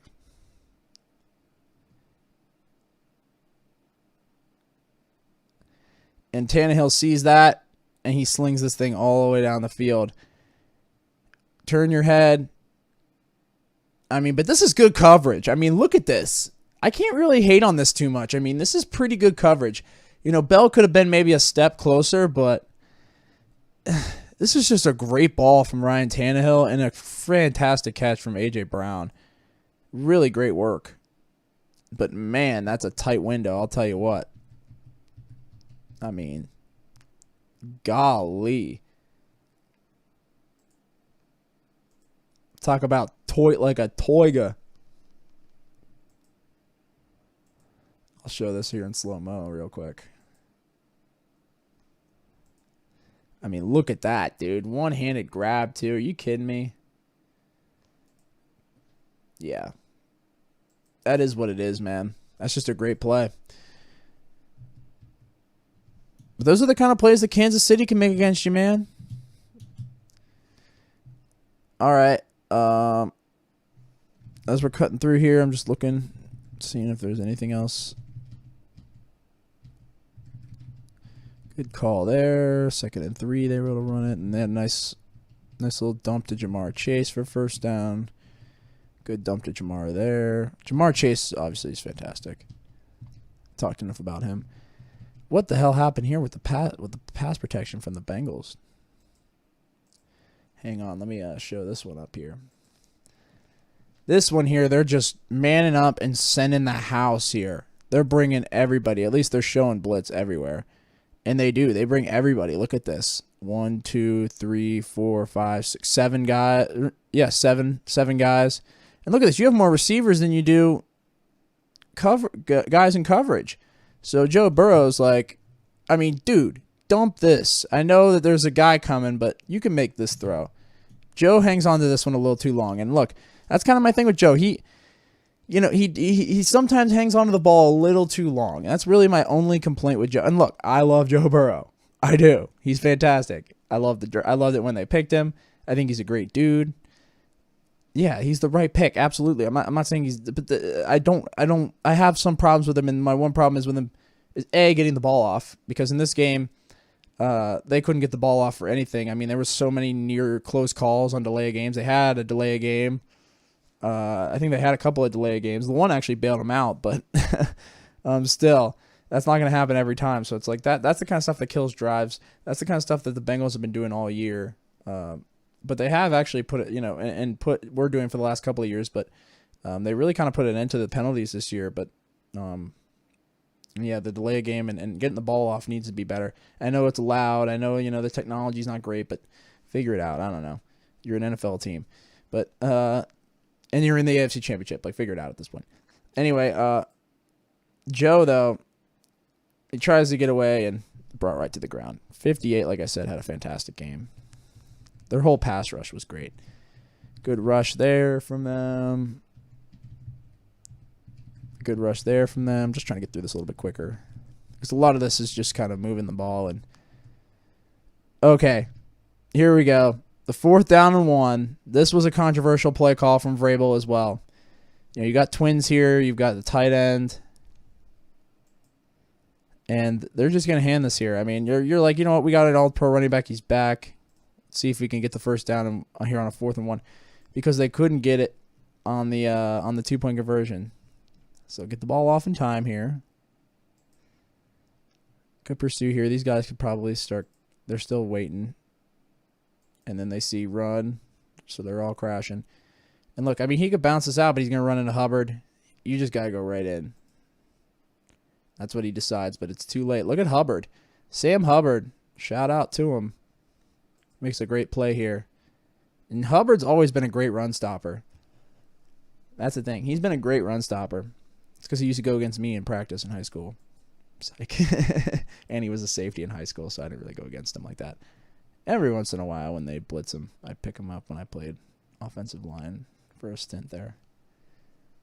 And Tannehill sees that, and he slings this thing all the way down the field. Turn your head. I mean, but this is good coverage. I mean, look at this. I can't really hate on this too much. I mean, this is pretty good coverage. You know, Bell could have been maybe a step closer, but This is just a great ball from Ryan Tannehill and a fantastic catch from A.J. Brown. Really great work. But, man, that's a tight window, I'll tell you what. I mean, golly. Talk about toy like a toiga. I'll show this here in slow-mo real quick. I mean, look at that, dude. One-handed grab, too. Are you kidding me? Yeah. That is what it is, man. That's just a great play. But those are the kind of plays that Kansas City can make against you, man. All right. As we're cutting through here, I'm just looking, seeing if there's anything else. Good call there. 2nd and 3, they were able to run it. And they had a nice little dump to Jamar Chase for first down. Good dump to Jamar there. Jamar Chase, obviously, is fantastic. Talked enough about him. What the hell happened here with the pass protection from the Bengals? Hang on, let me show this one up here. This one here, they're just manning up and sending the house here. They're bringing everybody. At least they're showing blitz everywhere. And they do. They bring everybody. Look at this. 1, 2, 3, 4, 5, 6, 7 guys. Yeah, seven guys. And look at this. You have more receivers than you do guys in coverage. So Joe Burrow's like, I mean, dude, dump this. I know that there's a guy coming, but you can make this throw. Joe hangs on to this one a little too long. And look, that's kind of my thing with Joe. He sometimes hangs on to the ball a little too long. That's really my only complaint with Joe. And look, I love Joe Burrow. I do. He's fantastic. I loved it when they picked him. I think he's a great dude. Yeah, he's the right pick. Absolutely. I'm not saying he's, but I have some problems with him, and my one problem is with him is getting the ball off, because in this game, they couldn't get the ball off for anything. I mean, there was so many near close calls on delay of games. They had a delay of game. I think they had a couple of delay of games. The one actually bailed them out, but still, that's not going to happen every time. So it's like that's the kind of stuff that kills drives. That's the kind of stuff that the Bengals have been doing all year. But they have actually put it, we're doing for the last couple of years, but they really kind of put an end to the penalties this year. But yeah, the delay of game and getting the ball off needs to be better. I know it's loud. I know, the technology's not great, but figure it out. I don't know. You're an NFL team, but and you're in the AFC Championship. Like, figure it out at this point. Anyway, Joe, though, he tries to get away and brought right to the ground. 58, like I said, had a fantastic game. Their whole pass rush was great. Good rush there from them. Good rush there from them. Just trying to get through this a little bit quicker, because a lot of this is just kind of moving the ball. And okay, here we go. The 4th down and 1. This was a controversial play call from Vrabel as well. You got twins here. You've got the tight end. And they're just going to hand this here. I mean, you're like, you know what? We got an all-pro running back. He's back. Let's see if we can get the first down here on a 4th and 1. Because they couldn't get it on the 2-point conversion. So get the ball off in time here. Could pursue here. These guys could probably start. They're still waiting. And then they see run, so they're all crashing. And look, I mean, he could bounce this out, but he's going to run into Hubbard. You just got to go right in. That's what he decides, but it's too late. Look at Hubbard. Sam Hubbard, shout out to him. Makes a great play here. And Hubbard's always been a great run stopper. That's the thing. He's been a great run stopper. It's because he used to go against me in practice in high school. Psych. And he was a safety in high school, so I didn't really go against him like that. Every once in a while when they blitz him, I'd pick him up when I played offensive line for a stint there.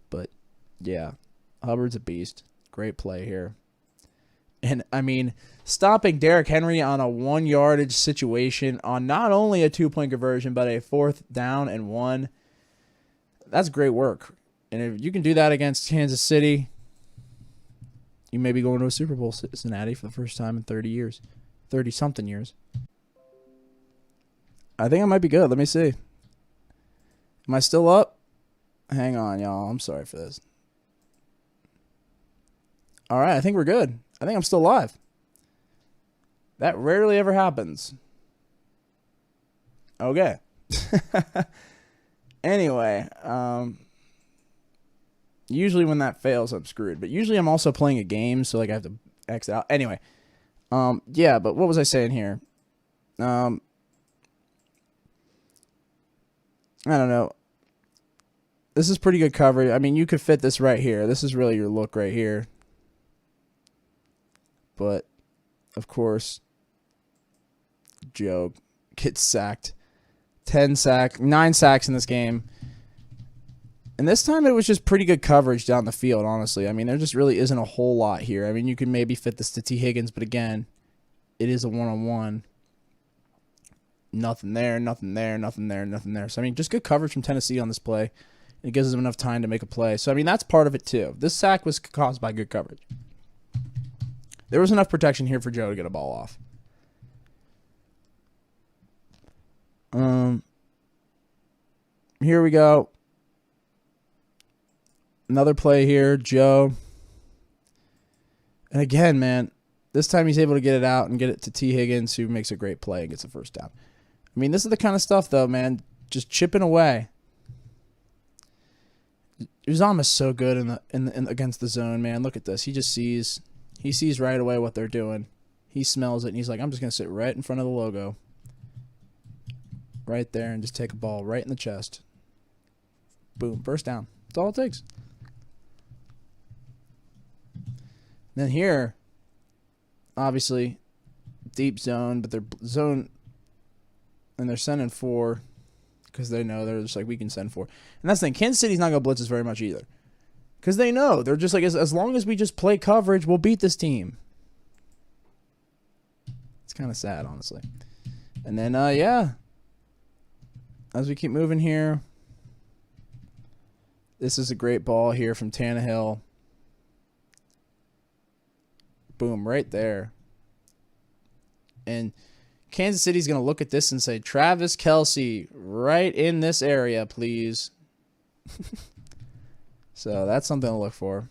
But, yeah, Hubbard's a beast. Great play here. And, I mean, stopping Derrick Henry on a 1-yardage situation on not only a 2-point conversion, but a 4th down and 1, that's great work. And if you can do that against Kansas City, you may be going to a Super Bowl, Cincinnati, for the first time in 30 years. 30-something years. I think I might be good. Let me see. Am I still up? Hang on, y'all. I'm sorry for this. All right, I think we're good. I think I'm still live. That rarely ever happens. Okay. Anyway, usually when that fails, I'm screwed. But usually I'm also playing a game, so like I have to exit out. Anyway, yeah. But what was I saying here? I don't know. This is pretty good coverage. I mean, you could fit this right here. This is really your look right here. But, of course, Joe gets sacked. 9 sacks in this game. And this time it was just pretty good coverage down the field, honestly. I mean, there just really isn't a whole lot here. I mean, you could maybe fit this to T. Higgins, but again, it is a one-on-one. Nothing there, nothing there, nothing there, nothing there. So, I mean, just good coverage from Tennessee on this play. It gives them enough time to make a play. So, I mean, that's part of it, too. This sack was caused by good coverage. There was enough protection here for Joe to get a ball off. Here we go. Another play here, Joe. And again, man, this time he's able to get it out and get it to T. Higgins, who makes a great play and gets a first down. I mean, this is the kind of stuff, though, man, just chipping away. Uzama's so good in against the zone, man. Look at this. He just sees. He sees right away what they're doing. He smells it, and he's like, I'm just going to sit right in front of the logo. Right there, and just take a ball right in the chest. Boom, first down. That's all it takes. Then here, obviously, deep zone, but they're zone, and they're sending 4 because they know they're just like, we can send 4. And that's the thing. Kansas City's not going to blitz us very much either. Because they know. They're just like, as long as we just play coverage, we'll beat this team. It's kind of sad, honestly. And then, yeah. As we keep moving here. This is a great ball here from Tannehill. Boom, right there. And Kansas City's going to look at this and say, Travis Kelce, right in this area, please. So that's something to look for.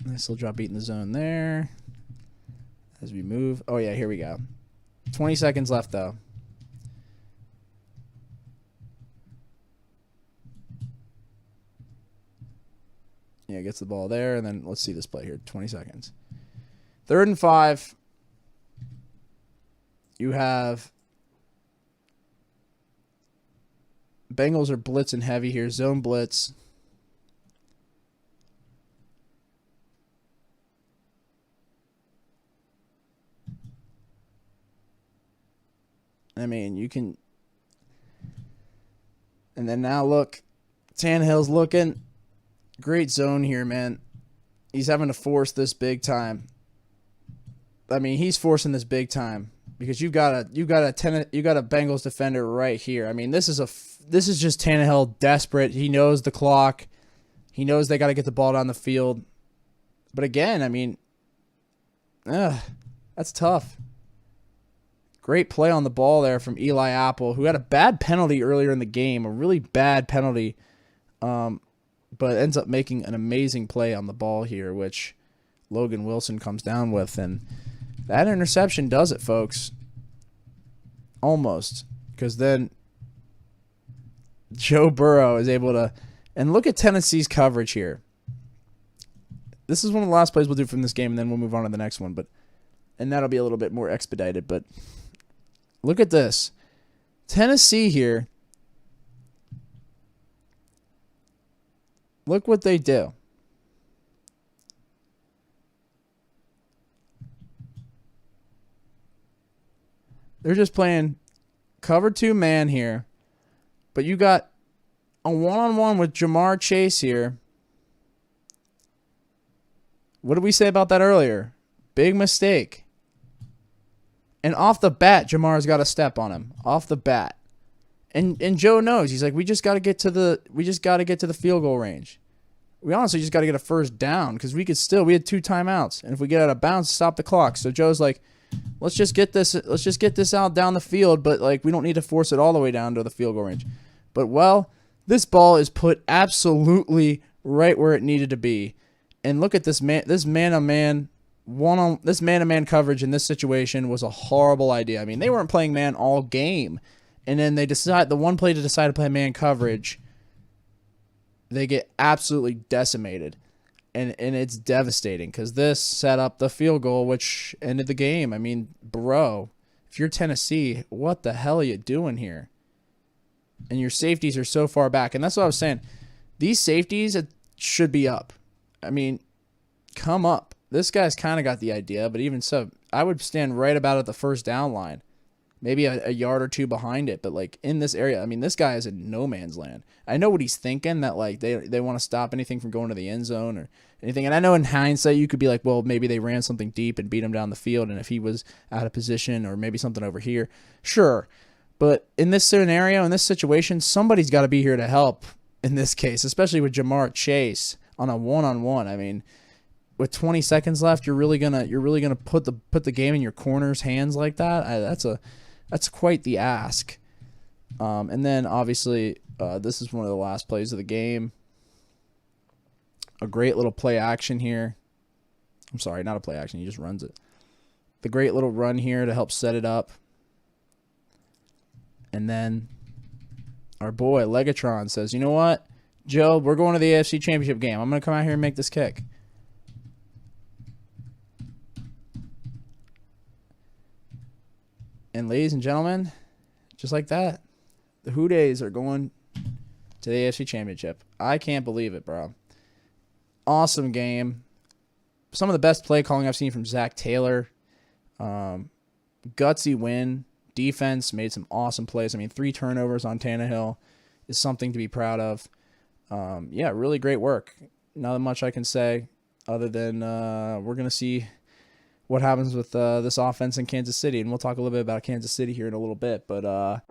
Nice little drop beat in the zone there. As we move. Oh, yeah, here we go. 20 seconds left, though. Yeah, gets the ball there, and then let's see this play here. 20 seconds. 3rd and 5. You have Bengals are blitzing heavy here. Zone blitz. I mean, you can. And then now look. Tannehill's looking. Great zone here, man. He's having to force this big time. I mean, he's forcing this big time because you got a Bengals defender right here. I mean, this is just Tannehill desperate. He knows the clock. He knows they got to get the ball down the field. But again, I mean, that's tough. Great play on the ball there from Eli Apple, who had a bad penalty earlier in the game, a really bad penalty, but ends up making an amazing play on the ball here, which Logan Wilson comes down with. And that interception does it, folks. Almost. Because then Joe Burrow is able to... And look at Tennessee's coverage here. This is one of the last plays we'll do from this game, and then we'll move on to the next one. And that'll be a little bit more expedited, but... Look at this. Tennessee here. Look what they do. They're just playing cover 2 man here. But you got a one-on-one with Jamar Chase here. What did we say about that earlier? Big mistake. And off the bat, Jamar's got a step on him. Off the bat. And Joe knows. He's like, we just got to get to the field goal range. We honestly just got to get a first down because we had 2 timeouts. And if we get out of bounds, stop the clock. So Joe's like, let's just get this out down the field, but like we don't need to force it all the way down to the field goal range. But well, this ball is put absolutely right where it needed to be. And look at this man on man this man-to-man coverage in this situation was a horrible idea. I mean, they weren't playing man all game, and then the one play to decide to play man coverage, they get absolutely decimated, and it's devastating because this set up the field goal, which ended the game. I mean, bro, if you're Tennessee, what the hell are you doing here? And your safeties are so far back, and that's what I was saying. These safeties should be up. I mean, come up. This guy's kind of got the idea, but even so, I would stand right about at the first down line, maybe a yard or two behind it. But like in this area, I mean, this guy is in no man's land. I know what he's thinking, that like they want to stop anything from going to the end zone or anything. And I know in hindsight you could be like, well, maybe they ran something deep and beat him down the field, and if he was out of position or maybe something over here, sure. But in this scenario, in this situation, somebody's got to be here to help in this case, especially with Jamar Chase on a one-on-one. I mean, with 20 seconds left, you're really gonna put the game in your corner's hands like that. That's quite the ask. And then obviously this is one of the last plays of the game. A great little play action here. I'm sorry, not a play action. He just runs it. The great little run here to help set it up. And then our boy Legatron says, you know what, Joe, we're going to the AFC Championship game. I'm going to come out here and make this kick. And ladies and gentlemen, just like that, the Who Days are going to the AFC Championship. I can't believe it, bro. Awesome game. Some of the best play calling I've seen from Zach Taylor. Gutsy win. Defense made some awesome plays. I mean, 3 turnovers on Tannehill is something to be proud of. Yeah, really great work. Not much I can say other than we're going to see what happens with this offense in Kansas City, and we'll talk a little bit about Kansas City here in a little bit. But